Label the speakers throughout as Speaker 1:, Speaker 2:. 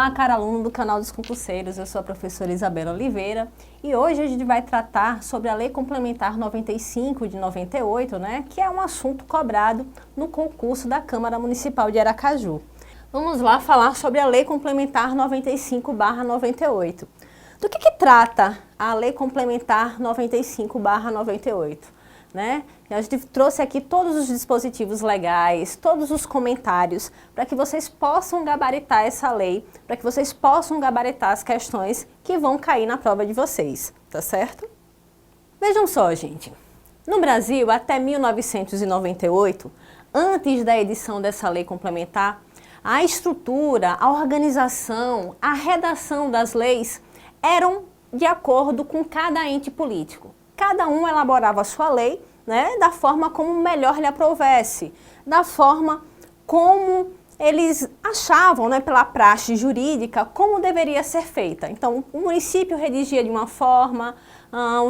Speaker 1: Olá, cara aluno do canal dos concurseiros, eu sou a professora Isabela Oliveira e hoje a gente vai tratar sobre a Lei Complementar 95 de 98, né, que é um assunto cobrado no concurso da Câmara Municipal de Aracaju. Vamos lá falar sobre a Lei Complementar 95/98. Do que trata a Lei Complementar 95/98? Né? A gente trouxe aqui todos os dispositivos legais, todos os comentários, para que vocês possam gabaritar essa lei, para que vocês possam gabaritar as questões que vão cair na prova de vocês, tá certo? Vejam só, gente, no Brasil, até 1998, antes da edição dessa lei complementar, a estrutura, a organização, a redação das leis eram de acordo com cada ente político. Cada um elaborava a sua lei, né, da forma como melhor lhe aprovesse, da forma como eles achavam, né, pela praxe jurídica, como deveria ser feita. Então, o município redigia de uma forma,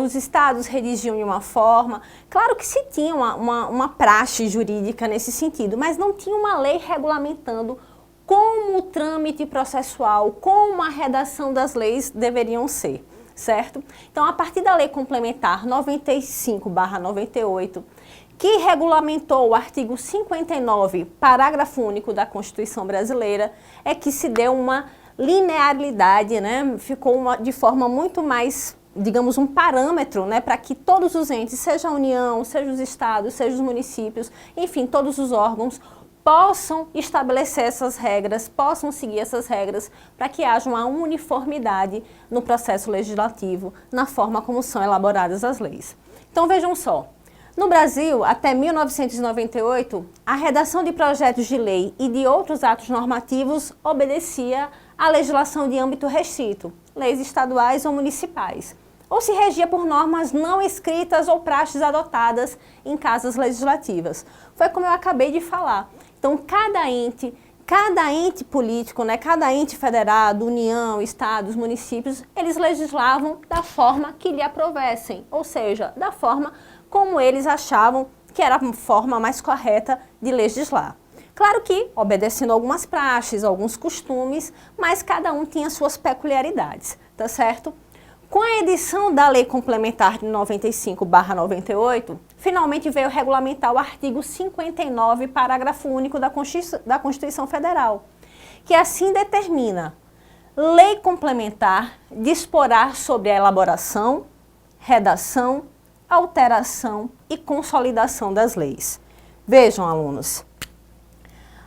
Speaker 1: os estados redigiam de uma forma. Claro que se tinha uma praxe jurídica nesse sentido, mas não tinha uma lei regulamentando como o trâmite processual, como a redação das leis deveriam ser. Certo? Então, a partir da Lei Complementar 95/98, que regulamentou o artigo 59, parágrafo único da Constituição Brasileira, é que se deu uma linearidade, né? Ficou de forma muito mais, digamos, um parâmetro, né? Para que todos os entes, seja a União, seja os estados, seja os municípios, enfim, todos os órgãos, possam estabelecer essas regras, possam seguir essas regras para que haja uma uniformidade no processo legislativo, na forma como são elaboradas as leis. Então vejam só, no Brasil, até 1998, a redação de projetos de lei e de outros atos normativos obedecia à legislação de âmbito restrito, leis estaduais ou municipais, ou se regia por normas não escritas ou praxes adotadas em casas legislativas. Foi como eu acabei de falar. Então, cada ente político, né, cada ente federado, União, estados, municípios, eles legislavam da forma que lhe aprovessem, ou seja, da forma como eles achavam que era a forma mais correta de legislar. Claro que obedecendo algumas praxes, alguns costumes, mas cada um tinha suas peculiaridades, tá certo? Com a edição da Lei Complementar de 95/98, finalmente veio regulamentar o artigo 59, parágrafo único da Constituição Federal, que assim determina: lei complementar disporá sobre a elaboração, redação, alteração e consolidação das leis. Vejam, alunos,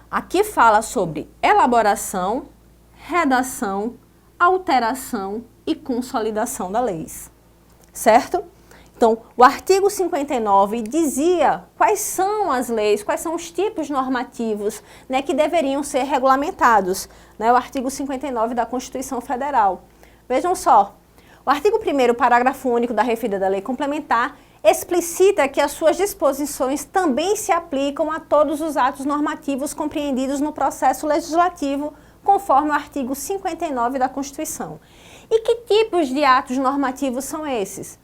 Speaker 1: aqui fala sobre elaboração, redação, alteração e consolidação das leis, certo? Então, o artigo 59 dizia quais são as leis, quais são os tipos normativos, né, que deveriam ser regulamentados, né, o artigo 59 da Constituição Federal. Vejam só, o artigo 1º, parágrafo único da referida da Lei Complementar, explicita que as suas disposições também se aplicam a todos os atos normativos compreendidos no processo legislativo, conforme o artigo 59 da Constituição. E que tipos de atos normativos são esses?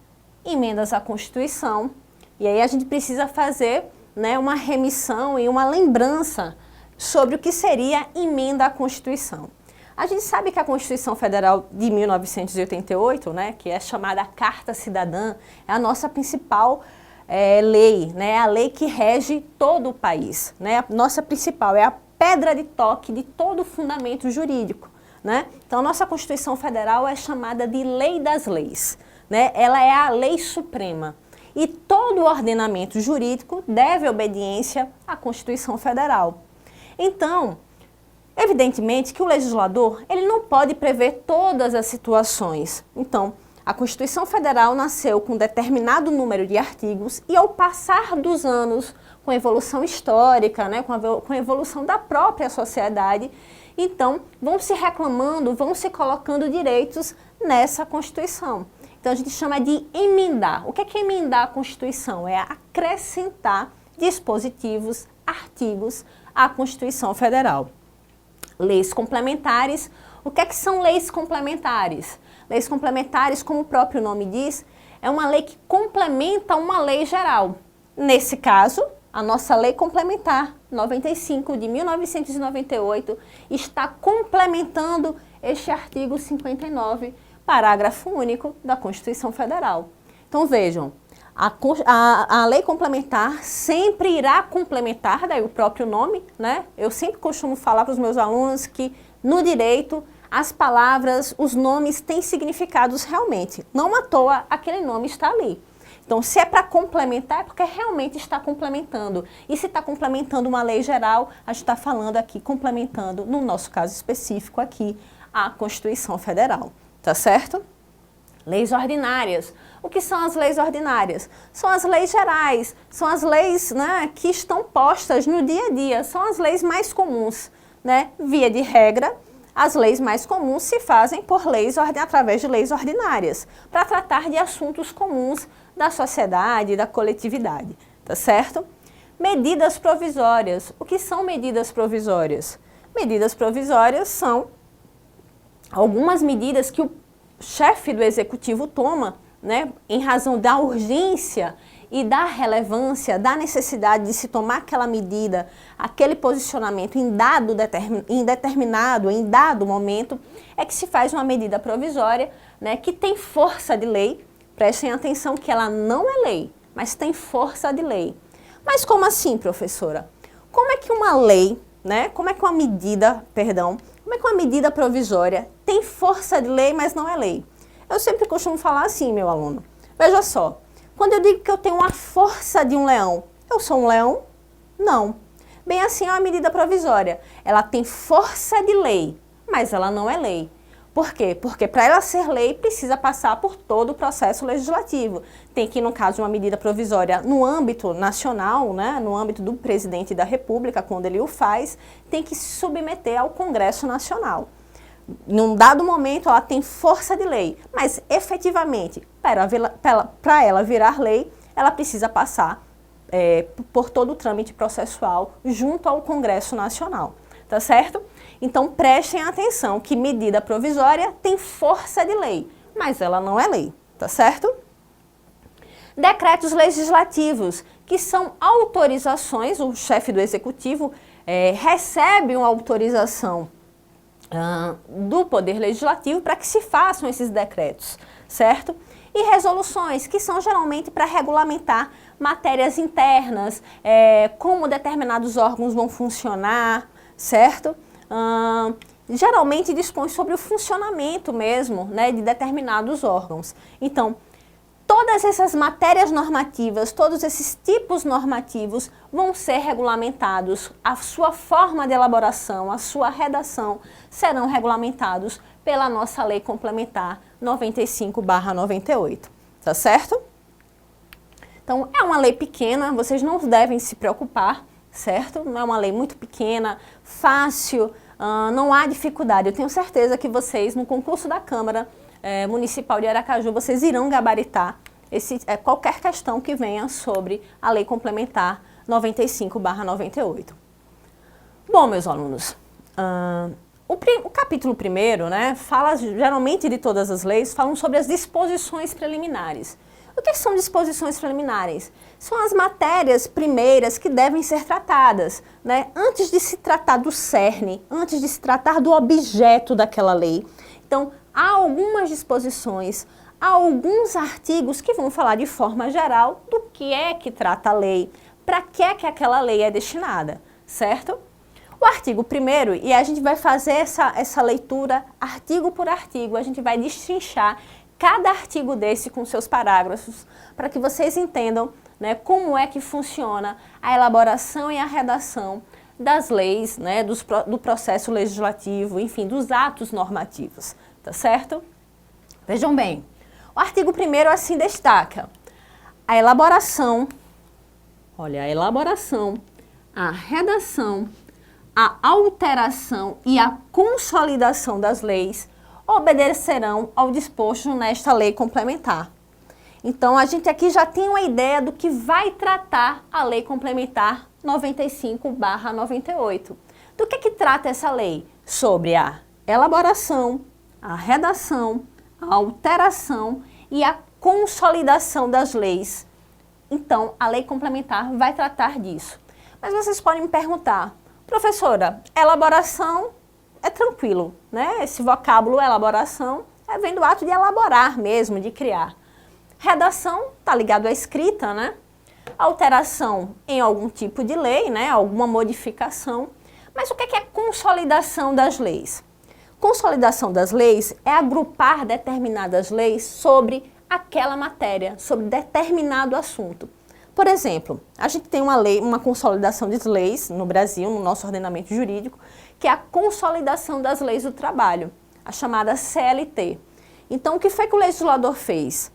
Speaker 1: Emendas à Constituição, e aí a gente precisa fazer, né, uma remissão e uma lembrança sobre o que seria emenda à Constituição. A gente sabe que a Constituição Federal de 1988, né, que é chamada Carta Cidadã, é a nossa principal lei, né, a lei que rege todo o país, né, a nossa principal, é a pedra de toque de todo o fundamento jurídico, né? Então, a nossa Constituição Federal é chamada de Lei das Leis, né? Ela é a lei suprema e todo o ordenamento jurídico deve obediência à Constituição Federal. Então, evidentemente que o legislador ele não pode prever todas as situações. Então, a Constituição Federal nasceu com um determinado número de artigos e ao passar dos anos, com a evolução histórica, né, com a evolução da própria sociedade, então vão se reclamando, vão se colocando direitos nessa Constituição. Então a gente chama de emendar. O que é emendar a Constituição? É acrescentar dispositivos, artigos à Constituição Federal. Leis complementares. O que são leis complementares? Leis complementares, como o próprio nome diz, é uma lei que complementa uma lei geral. Nesse caso, a nossa Lei Complementar 95 de 1998 está complementando este artigo 59, parágrafo único da Constituição Federal. Então vejam, a lei complementar sempre irá complementar, daí o próprio nome, né? Eu sempre costumo falar para os meus alunos que no direito as palavras, os nomes têm significados realmente. Não à toa aquele nome está ali. Então, se é para complementar, é porque realmente está complementando. E se está complementando uma lei geral, a gente está falando aqui, complementando, no nosso caso específico aqui, a Constituição Federal. Tá certo? Leis ordinárias. O que são as leis ordinárias? São as leis gerais, são as leis, né, que estão postas no dia a dia, são as leis mais comuns, né? Via de regra, as leis mais comuns se fazem por através de leis ordinárias, para tratar de assuntos comuns da sociedade, da coletividade, tá certo? Medidas provisórias. O que são medidas provisórias? Medidas provisórias são algumas medidas que o chefe do executivo toma, né, em razão da urgência e da relevância, da necessidade de se tomar aquela medida, aquele posicionamento em dado momento, é que se faz uma medida provisória, né, que tem força de lei. Prestem atenção que ela não é lei, mas tem força de lei. Mas como assim, professora? Como é que uma lei, né, como é que uma medida provisória tem força de lei, mas não é lei? Eu sempre costumo falar assim, meu aluno. Veja só, quando eu digo que eu tenho a força de um leão, eu sou um leão? Não. Bem assim é uma medida provisória. Ela tem força de lei, mas ela não é lei. Por quê? Porque para ela ser lei precisa passar por todo o processo legislativo. Tem que, no caso de uma medida provisória no âmbito nacional, né, no âmbito do presidente da República, quando ele o faz, tem que se submeter ao Congresso Nacional. Num dado momento ela tem força de lei, mas efetivamente, para ela virar lei, ela precisa passar por todo o trâmite processual junto ao Congresso Nacional, tá certo? Então prestem atenção que medida provisória tem força de lei, mas ela não é lei, tá certo? Decretos legislativos, que são autorizações, o chefe do executivo recebe uma autorização do Poder Legislativo para que se façam esses decretos, certo? E resoluções, que são geralmente para regulamentar matérias internas, como determinados órgãos vão funcionar, certo? Geralmente dispõe sobre o funcionamento mesmo, né, de determinados órgãos. Então, todas essas matérias normativas, todos esses tipos normativos vão ser regulamentados. A sua forma de elaboração, a sua redação serão regulamentados pela nossa Lei Complementar 95/98, tá certo? Então, é uma lei pequena, vocês não devem se preocupar, certo? Não é uma lei muito pequena, fácil, não há dificuldade. Eu tenho certeza que vocês, no concurso da Câmara Municipal de Aracaju, vocês irão gabaritar qualquer questão que venha sobre a Lei Complementar 95/98. Bom, meus alunos, o capítulo 1º, né, fala geralmente de todas as leis, falam sobre as disposições preliminares. O que são disposições preliminares? São as matérias primeiras que devem ser tratadas, né? Antes de se tratar do cerne, antes de se tratar do objeto daquela lei. Então, há algumas disposições, há alguns artigos que vão falar de forma geral do que é que trata a lei, para que é que aquela lei é destinada, certo? O artigo 1º, e a gente vai fazer essa leitura artigo por artigo, a gente vai destrinchar cada artigo desse com seus parágrafos, para que vocês entendam, né, como é que funciona a elaboração e a redação das leis, né, do processo legislativo, enfim, dos atos normativos, tá certo? Vejam bem, o artigo 1º assim destaca a elaboração, a redação, a alteração e a consolidação das leis obedecerão ao disposto nesta lei complementar. Então, a gente aqui já tem uma ideia do que vai tratar a Lei Complementar 95/98. Do que trata essa lei? Sobre a elaboração, a redação, a alteração e a consolidação das leis. Então, a Lei Complementar vai tratar disso. Mas vocês podem me perguntar, professora, elaboração é tranquilo, né? Esse vocábulo elaboração vem do ato de elaborar mesmo, de criar. Redação está ligado à escrita, né? Alteração em algum tipo de lei, né? Alguma modificação. Mas o que é consolidação das leis? Consolidação das leis é agrupar determinadas leis sobre aquela matéria, sobre determinado assunto. Por exemplo, a gente tem uma lei, uma consolidação de leis no Brasil, no nosso ordenamento jurídico, que é a consolidação das leis do trabalho, a chamada CLT. Então, o que foi que o legislador fez?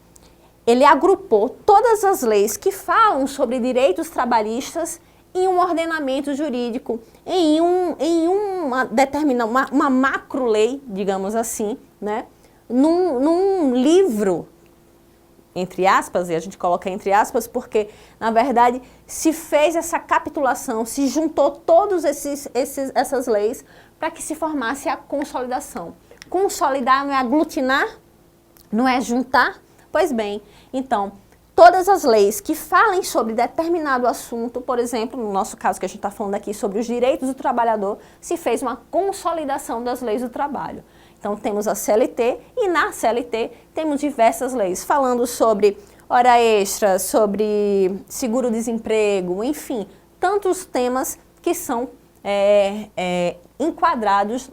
Speaker 1: Ele agrupou todas as leis que falam sobre direitos trabalhistas em um ordenamento jurídico, em uma macro-lei, digamos assim, né? Num livro, entre aspas, e a gente coloca entre aspas porque, na verdade, se fez essa capitulação, se juntou todas essas leis para que se formasse a consolidação. Consolidar não é aglutinar, não é juntar? Pois bem, então, todas as leis que falem sobre determinado assunto, por exemplo, no nosso caso que a gente está falando aqui sobre os direitos do trabalhador, se fez uma consolidação das leis do trabalho. Então, temos a CLT e na CLT temos diversas leis falando sobre hora extra, sobre seguro-desemprego, enfim, tantos temas que são enquadrados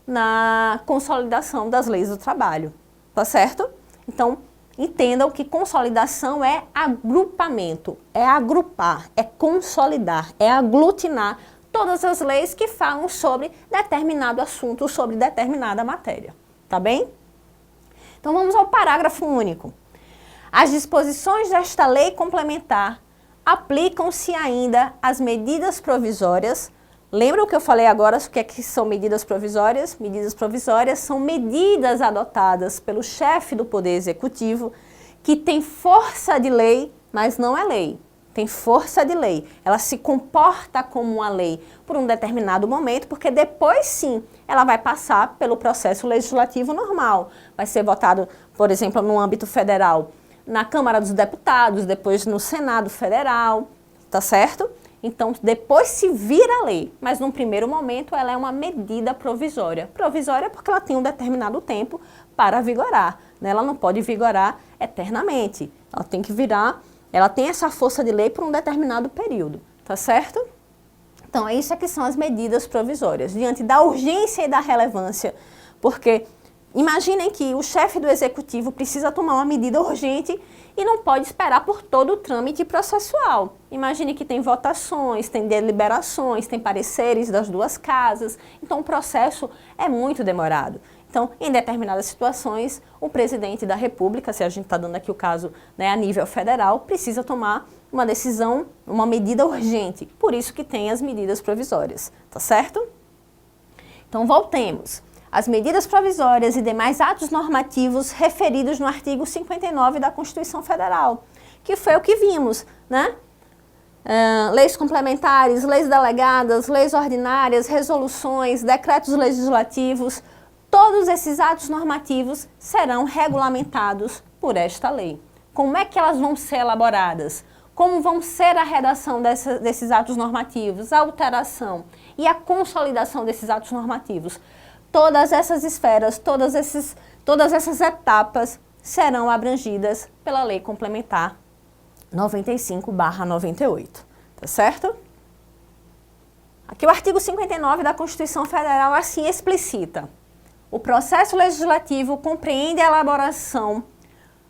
Speaker 1: na consolidação das leis do trabalho, tá certo? Então, entendam que consolidação é agrupamento, é agrupar, é consolidar, é aglutinar todas as leis que falam sobre determinado assunto, sobre determinada matéria, tá bem? Então vamos ao parágrafo único. As disposições desta lei complementar aplicam-se ainda às medidas provisórias. Lembra o que eu falei agora, o que é que são medidas provisórias? Medidas provisórias são medidas adotadas pelo chefe do Poder Executivo que tem força de lei, mas não é lei. Tem força de lei. Ela se comporta como uma lei por um determinado momento, porque depois sim ela vai passar pelo processo legislativo normal. Vai ser votado, por exemplo, no âmbito federal, na Câmara dos Deputados, depois no Senado Federal, tá certo? Então, depois se vira lei, mas num primeiro momento ela é uma medida provisória. Provisória porque ela tem um determinado tempo para vigorar, né? Ela não pode vigorar eternamente. Ela tem que virar, ela tem essa força de lei por um determinado período, tá certo? Então, é isso que são as medidas provisórias, diante da urgência e da relevância, porque imaginem que o chefe do executivo precisa tomar uma medida urgente e não pode esperar por todo o trâmite processual. Imagine que tem votações, tem deliberações, tem pareceres das duas casas, então o processo é muito demorado. Então, em determinadas situações, o presidente da República, se a gente está dando aqui o caso, né, a nível federal, precisa tomar uma decisão, uma medida urgente. Por isso que tem as medidas provisórias, tá certo? Então, voltemos. As medidas provisórias e demais atos normativos referidos no artigo 59 da Constituição Federal, que foi o que vimos, né? Leis complementares, leis delegadas, leis ordinárias, resoluções, decretos legislativos, todos esses atos normativos serão regulamentados por esta lei. Como é que elas vão ser elaboradas? Como vão ser a redação desses atos normativos, a alteração e a consolidação desses atos normativos? Todas essas esferas, todas essas etapas serão abrangidas pela Lei Complementar 95/98, tá certo? Aqui o artigo 59 da Constituição Federal assim explicita: o processo legislativo compreende a elaboração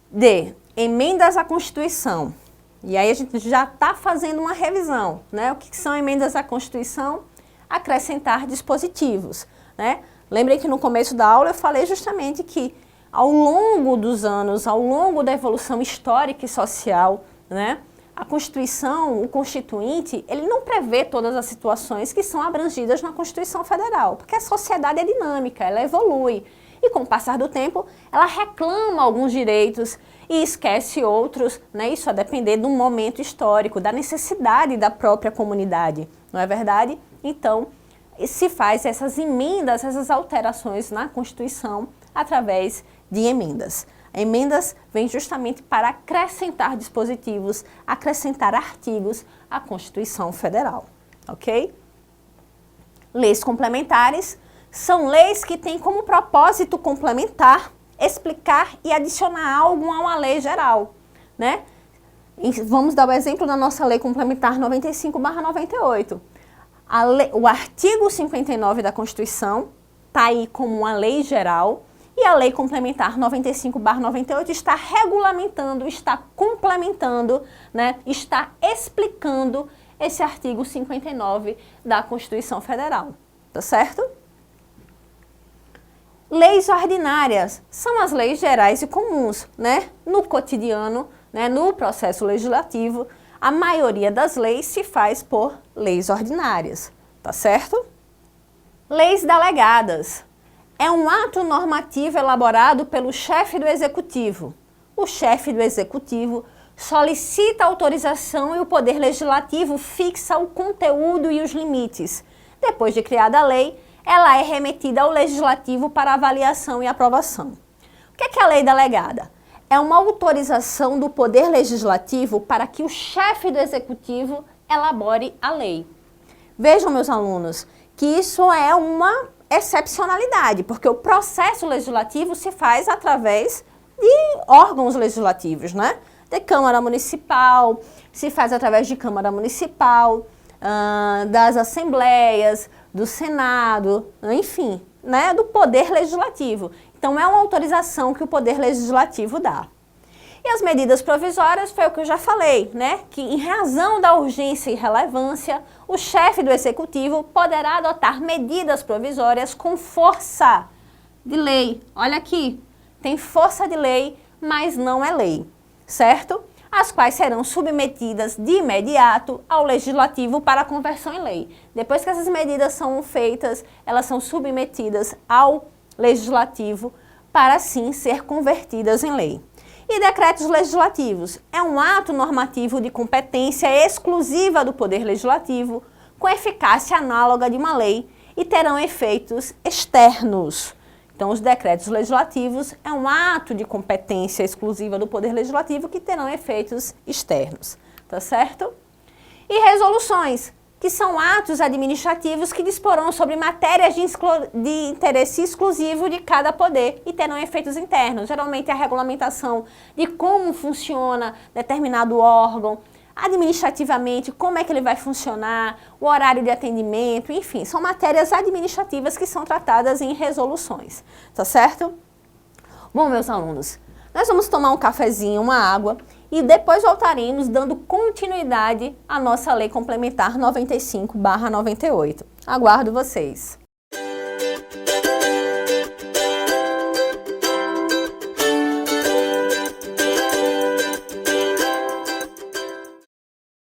Speaker 1: de emendas à Constituição. E aí a gente já está fazendo uma revisão, né? O que são emendas à Constituição? Acrescentar dispositivos, né? Lembrei que no começo da aula eu falei justamente que ao longo dos anos, ao longo da evolução histórica e social, né, a Constituição, o Constituinte, ele não prevê todas as situações que são abrangidas na Constituição Federal, porque a sociedade é dinâmica, ela evolui. E com o passar do tempo, ela reclama alguns direitos e esquece outros, né? Isso a depender do momento histórico, da necessidade da própria comunidade, não é verdade? Então, se faz essas emendas, essas alterações na Constituição através de emendas. Emendas vêm justamente para acrescentar dispositivos, acrescentar artigos à Constituição Federal, ok? Leis complementares são leis que têm como propósito complementar, explicar e adicionar algo a uma lei geral, né? Vamos dar o exemplo da nossa Lei Complementar 95/98. O artigo 59 da Constituição está aí como uma lei geral e a Lei Complementar 95/98 está regulamentando, está complementando, né, está explicando esse artigo 59 da Constituição Federal, tá certo? Leis ordinárias são as leis gerais e comuns, né? No cotidiano, né, no processo legislativo, a maioria das leis se faz por leis ordinárias, tá certo? Leis delegadas. É um ato normativo elaborado pelo chefe do executivo. O chefe do executivo solicita autorização e o poder legislativo fixa o conteúdo e os limites. Depois de criada a lei, ela é remetida ao legislativo para avaliação e aprovação. O que é a lei delegada? É uma autorização do poder legislativo para que o chefe do executivo elabore a lei. Vejam, meus alunos, que isso é uma excepcionalidade, porque o processo legislativo se faz através de órgãos legislativos, né? De Câmara Municipal, se faz através de Câmara Municipal, das assembleias, do Senado, enfim, né? Do Poder Legislativo. Então, é uma autorização que o Poder Legislativo dá. E as medidas provisórias foi o que eu já falei, né? Que em razão da urgência e relevância, o chefe do executivo poderá adotar medidas provisórias com força de lei. Olha aqui, tem força de lei, mas não é lei, certo? As quais serão submetidas de imediato ao legislativo para conversão em lei. Depois que essas medidas são feitas, elas são submetidas ao legislativo para assim ser convertidas em lei. E decretos legislativos é um ato normativo de competência exclusiva do Poder Legislativo, com eficácia análoga de uma lei e terão efeitos externos. Então, os decretos legislativos é um ato de competência exclusiva do Poder Legislativo que terão efeitos externos, tá certo? E resoluções, que são atos administrativos que disporão sobre matérias de interesse exclusivo de cada poder e terão efeitos internos. Geralmente, a regulamentação de como funciona determinado órgão, administrativamente, como é que ele vai funcionar, o horário de atendimento, enfim, são matérias administrativas que são tratadas em resoluções, tá certo? Bom, meus alunos, nós vamos tomar um cafezinho, uma água e depois voltaremos dando continuidade à nossa Lei Complementar 95/98. Aguardo vocês!